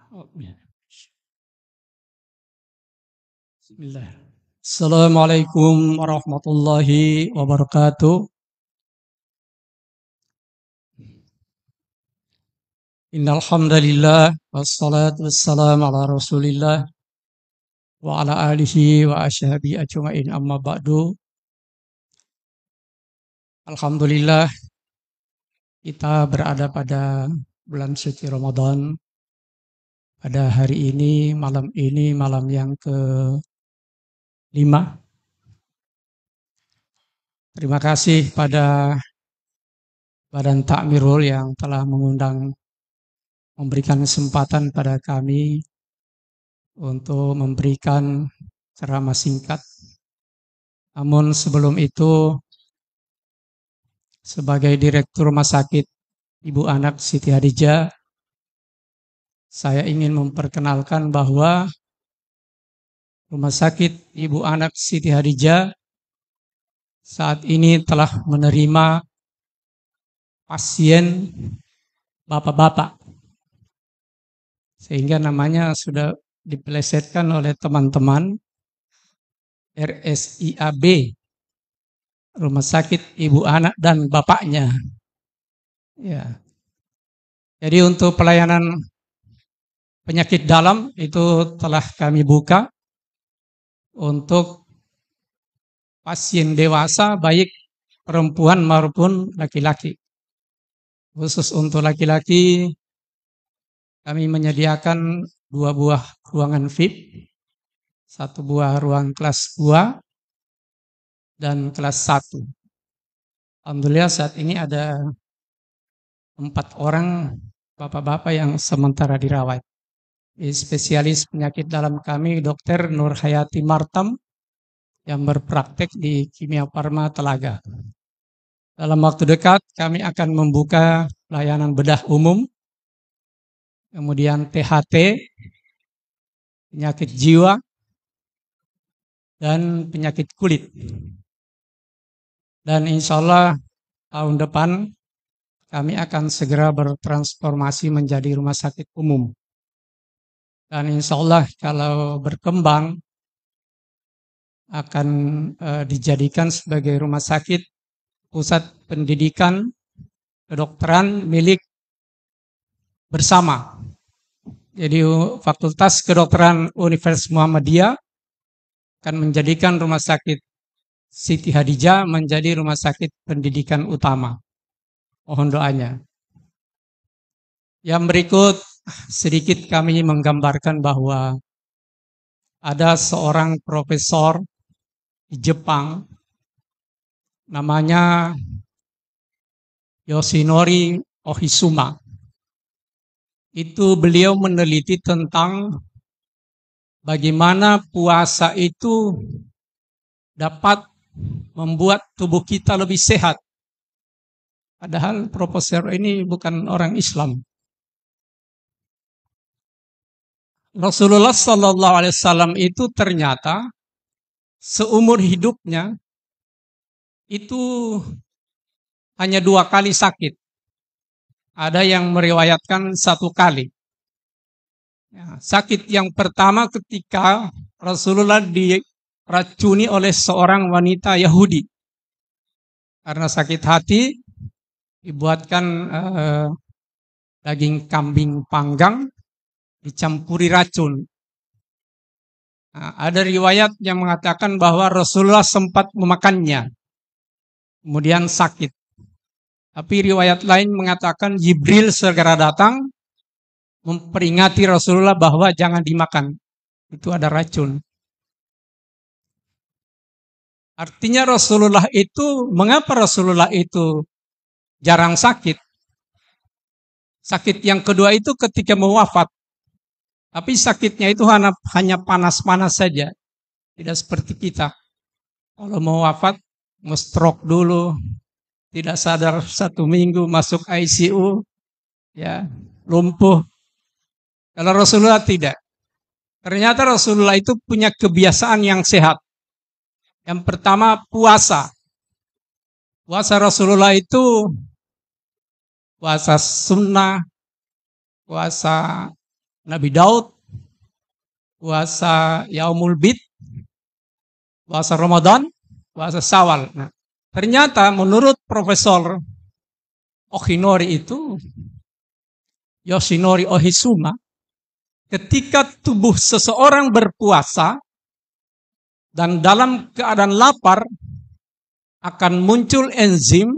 Bismillah. Assalamualaikum warahmatullahi wabarakatuh. Innal hamdalillah wassalatu wassalamu ala Rasulillah wa ala alihi wa ashabihi ajmain, amma ba'du. Alhamdulillah kita berada pada bulan suci Ramadan. Pada hari ini, malam yang ke-5. Terima kasih pada Badan Takmirul yang telah memberikan kesempatan pada kami untuk memberikan ceramah singkat. Namun sebelum itu, sebagai Direktur Rumah Sakit Ibu Anak Siti Hadijah, saya ingin memperkenalkan bahwa Rumah Sakit Ibu Anak Siti Hadijah saat ini telah menerima pasien bapak-bapak, sehingga namanya sudah dipelesetkan oleh teman-teman RSIAB, Rumah Sakit Ibu Anak dan Bapaknya. Ya. Jadi untuk pelayanan penyakit dalam itu telah kami buka untuk pasien dewasa, baik perempuan maupun laki-laki. Khusus untuk laki-laki, kami menyediakan 2 buah ruangan VIP, 1 buah ruang kelas 2 dan kelas 1. Alhamdulillah saat ini ada 4 orang bapak-bapak yang sementara dirawat. Spesialis penyakit dalam kami Dr. Nur Hayati Martam yang berpraktek di Kimia Farma Telaga. Dalam waktu dekat kami akan membuka layanan bedah umum, kemudian THT, penyakit jiwa, dan penyakit kulit. Dan insya Allah tahun depan kami akan segera bertransformasi menjadi rumah sakit umum. Dan insya Allah kalau berkembang akan dijadikan sebagai rumah sakit pusat pendidikan kedokteran milik bersama. Jadi Fakultas Kedokteran Universitas Muhammadiyah akan menjadikan rumah sakit Siti Hadijah menjadi rumah sakit pendidikan utama. Mohon doanya. Yang berikut sedikit kami menggambarkan bahwa ada seorang profesor di Jepang namanya Yoshinori Ohisuma. Itu beliau meneliti tentang bagaimana puasa itu dapat membuat tubuh kita lebih sehat. Padahal profesor ini bukan orang Islam. Rasulullah Sallallahu Alaihi Wasallam itu ternyata seumur hidupnya itu hanya 2 kali sakit. Ada yang meriwayatkan 1 kali. Ya, sakit yang pertama ketika Rasulullah diracuni oleh seorang wanita Yahudi. Karena sakit hati, dibuatkan daging kambing panggang dicampuri racun. Nah, ada riwayat yang mengatakan bahwa Rasulullah sempat memakannya, kemudian sakit. Tapi riwayat lain mengatakan Jibril segera datang memperingati Rasulullah bahwa jangan dimakan, itu ada racun. Artinya mengapa Rasulullah itu jarang sakit? Sakit yang kedua itu ketika mau wafat. Tapi sakitnya itu hanya panas-panas saja. Tidak seperti kita. Kalau mau wafat, stroke dulu. Tidak sadar 1 minggu, masuk ICU. Ya, lumpuh. Kalau Rasulullah tidak. Ternyata Rasulullah itu punya kebiasaan yang sehat. Yang pertama, puasa. Puasa Rasulullah itu puasa sunnah, puasa Nabi Daud puasa Yaumul Bid, puasa Ramadan, puasa Syawal. Nah, ternyata menurut Profesor Yoshinori Ohisuma, ketika tubuh seseorang berpuasa dan dalam keadaan lapar, akan muncul enzim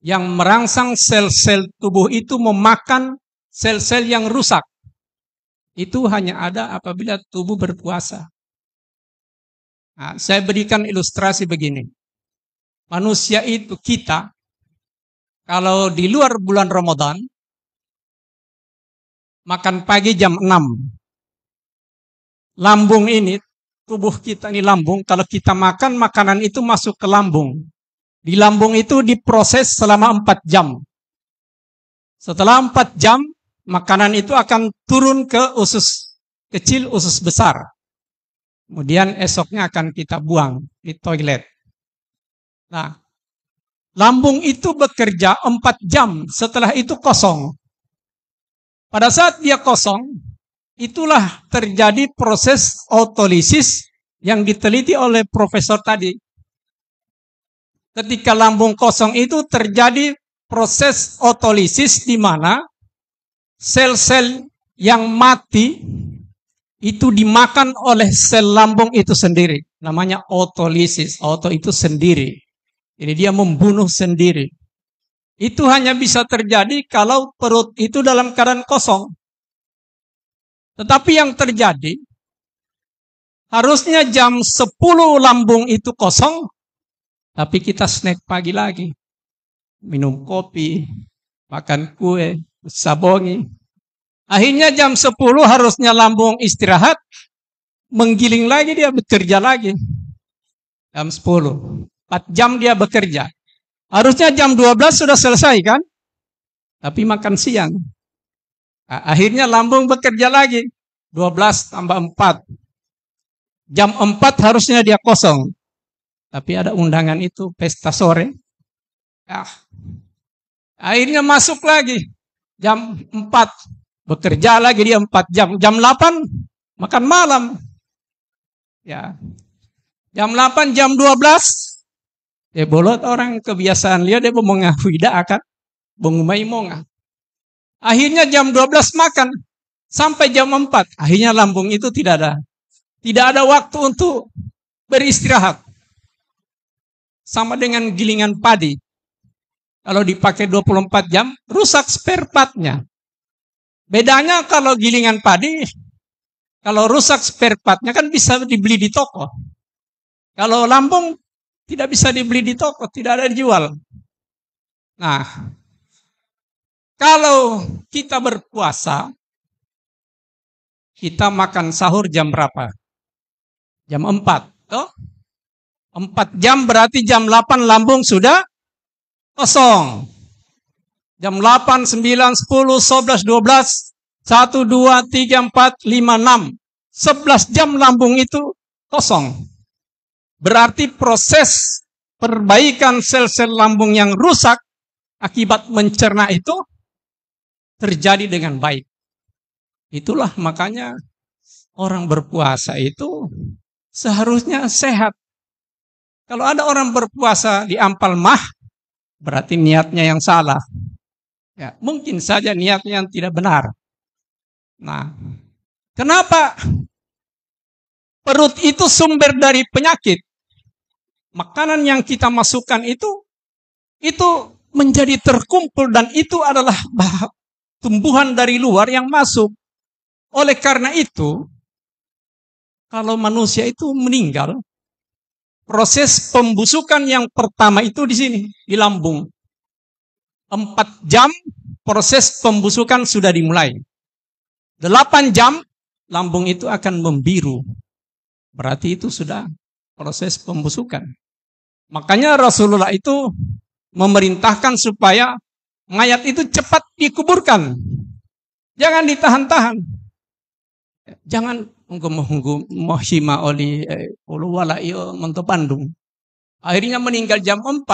yang merangsang sel-sel tubuh itu memakan sel-sel yang rusak. Itu hanya ada apabila tubuh berpuasa. Nah, saya berikan ilustrasi begini. Manusia itu, kita, kalau di luar bulan Ramadan, makan pagi jam 6. Lambung ini, tubuh kita ini lambung, kalau kita makan, makanan itu masuk ke lambung. Di lambung itu diproses selama 4 jam. Setelah 4 jam, makanan itu akan turun ke usus kecil, usus besar. Kemudian esoknya akan kita buang di toilet. Nah, lambung itu bekerja 4 jam, setelah itu kosong. Pada saat dia kosong, itulah terjadi proses autolisis yang diteliti oleh profesor tadi. Ketika lambung kosong itu terjadi proses autolisis di mana sel-sel yang mati itu dimakan oleh sel lambung itu sendiri. Namanya autolisis. Auto itu sendiri. Jadi dia membunuh sendiri. Itu hanya bisa terjadi kalau perut itu dalam keadaan kosong. Tetapi yang terjadi, harusnya jam 10 lambung itu kosong, tapi kita snack pagi lagi. Minum kopi, makan kue, sabongi. Akhirnya jam 10 harusnya lambung istirahat, menggiling lagi dia bekerja lagi. Jam 10, 4 jam dia bekerja. Harusnya jam 12 sudah selesai kan? Tapi makan siang. Akhirnya lambung bekerja lagi. 12 tambah 4. Jam 4 harusnya dia kosong. Tapi ada undangan itu, pesta sore. Akhirnya masuk lagi. Jam 4. Bekerja lagi dia 4 jam. Jam 8 makan malam. Ya. Jam 8, jam 12. Bolot orang kebiasaan dia mau mengakui akan mengumai monga. Akhirnya jam 12 makan. Sampai jam 4. Akhirnya lambung itu tidak ada. Tidak ada waktu untuk beristirahat. Sama dengan gilingan padi. Kalau dipakai 24 jam, rusak spare partnya. Bedanya kalau gilingan padi, kalau rusak spare partnya kan bisa dibeli di toko. Kalau lambung tidak bisa dibeli di toko, tidak ada dijual. Nah, kalau kita berpuasa, kita makan sahur jam berapa? Jam 4. Toh? 4 jam berarti jam 8 lambung sudah kosong. Jam 8, 9, 10, 11, 12, 1, 2, 3, 4, 5, 6. 11 jam lambung itu kosong. Berarti proses perbaikan sel-sel lambung yang rusak akibat mencerna itu terjadi dengan baik. Itulah makanya orang berpuasa itu seharusnya sehat. Kalau ada orang berpuasa di ampal mah, berarti niatnya yang salah. Ya, mungkin saja niatnya yang tidak benar. Nah, kenapa perut itu sumber dari penyakit? Makanan yang kita masukkan itu menjadi terkumpul dan itu adalah tumbuhan dari luar yang masuk. Oleh karena itu, kalau manusia itu meninggal, proses pembusukan yang pertama itu di sini, di lambung. 4 jam proses pembusukan sudah dimulai. 8 jam lambung itu akan membiru. Berarti itu sudah proses pembusukan. Makanya Rasulullah itu memerintahkan supaya mayat itu cepat dikuburkan. Jangan ditahan-tahan. Jangan menunggu mohima oli wala iyo mentok Bandung. Akhirnya meninggal jam 4.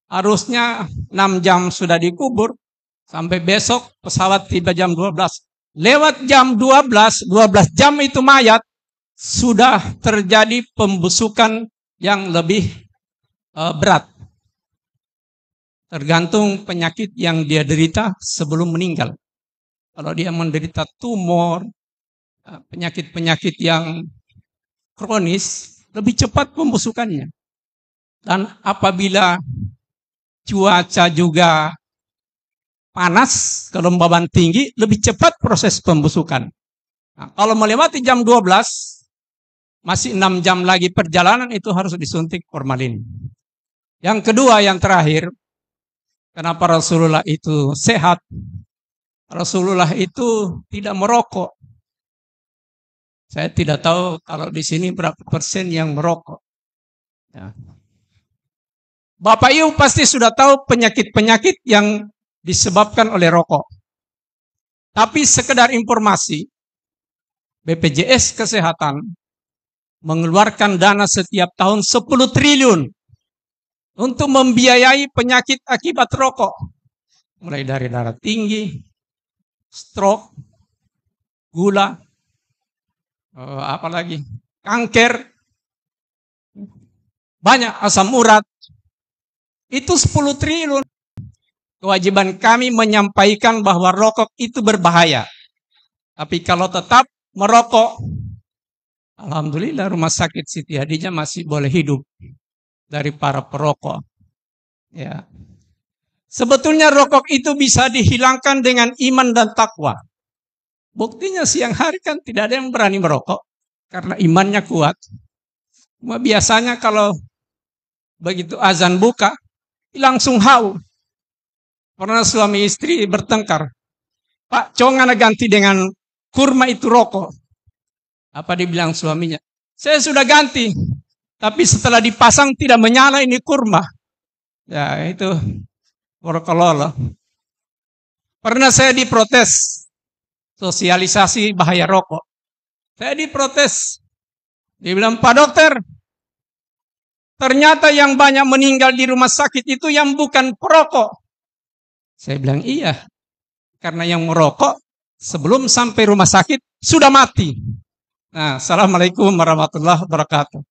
Harusnya 6 jam sudah dikubur. Sampai besok pesawat tiba jam 12. Lewat jam 12 jam itu mayat, sudah terjadi pembusukan yang lebih berat. Tergantung penyakit yang dia derita sebelum meninggal. Kalau dia menderita tumor, penyakit-penyakit yang kronis, lebih cepat pembusukannya. Dan apabila cuaca juga panas, kelembaban tinggi, lebih cepat proses pembusukan. Nah, kalau melewati jam 12, masih 6 jam lagi perjalanan, itu harus disuntik formalin. Yang kedua, yang terakhir, kenapa Rasulullah itu sehat? Rasulullah itu tidak merokok. Saya tidak tahu kalau di sini berapa persen yang merokok. Ya. Bapak Ibu pasti sudah tahu penyakit-penyakit yang disebabkan oleh rokok. Tapi sekedar informasi, BPJS Kesehatan mengeluarkan dana setiap tahun 10 triliun untuk membiayai penyakit akibat rokok. Mulai dari darah tinggi, stroke, gula, apalagi kanker, banyak, asam urat. Itu 10 triliun. Kewajiban kami menyampaikan bahwa rokok itu berbahaya. Tapi kalau tetap merokok, alhamdulillah Rumah Sakit Siti Hadijah masih boleh hidup dari para perokok. Ya. Sebetulnya rokok itu bisa dihilangkan dengan iman dan takwa. Buktinya siang hari kan tidak ada yang berani merokok karena imannya kuat. Cuma biasanya kalau begitu azan buka, langsung haus. Pernah suami istri bertengkar. Pak, jangan ganti dengan kurma itu rokok. Apa dibilang suaminya? Saya sudah ganti. Tapi setelah dipasang tidak menyala ini kurma. Ya itu barakallah. Pernah saya diprotes. Sosialisasi bahaya rokok. Saya diprotes. Dia bilang, Pak dokter, ternyata yang banyak meninggal di rumah sakit itu yang bukan perokok. Saya bilang iya, karena yang merokok sebelum sampai rumah sakit sudah mati. Nah, assalamualaikum warahmatullahi wabarakatuh.